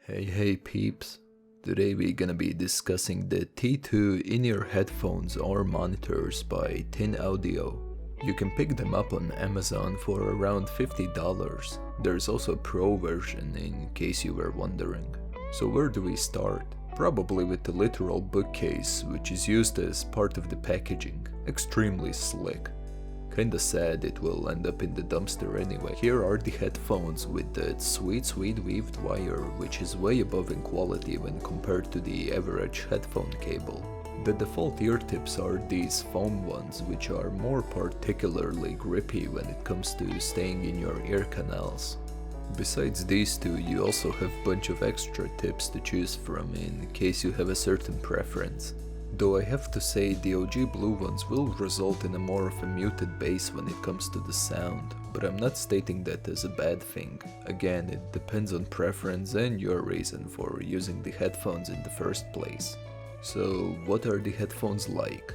Hey peeps, today we're gonna be discussing the T2 In-Ear headphones or monitors by Tin Audio. You can pick them up on Amazon for around $50. There's also a pro version in case you were wondering. So where do we start? Probably with the literal bookcase, which is used as part of the packaging. Extremely slick. Kinda sad it will end up in the dumpster anyway. Here are the headphones with that sweet weaved wire, which is way above in quality when compared to the average headphone cable. The default ear tips are these foam ones, which are more particularly grippy when it comes to staying in your ear canals. Besides these two, you also have a bunch of extra tips to choose from in case you have a certain preference. Though I have to say the OG blue ones will result in a more of a muted bass when it comes to the sound, but I'm not stating that as a bad thing. Again, it depends on preference and your reason for using the headphones in the first place. So what are the headphones like?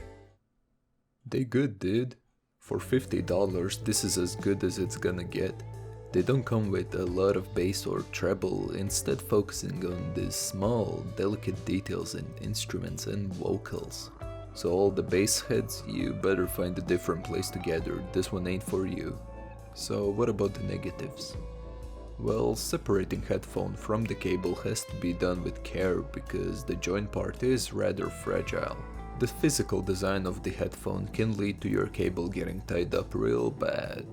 They good, dude. For $50 this is as good as it's gonna get. They don't come with a lot of bass or treble, instead focusing on these small, delicate details in instruments and vocals. So all the bass heads, you better find a different place to gather, this one ain't for you. So what about the negatives? Well, separating headphone from the cable has to be done with care because the joint part is rather fragile. The physical design of the headphone can lead to your cable getting tied up real bad.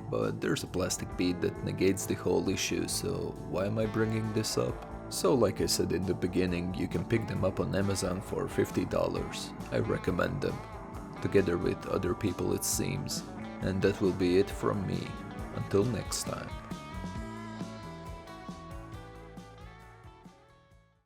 But there's a plastic bead that negates the whole issue, so why am I bringing this up? So like I said in the beginning, you can pick them up on Amazon for $50. I recommend them. Together with other people it seems. And that will be it from me. Until next time.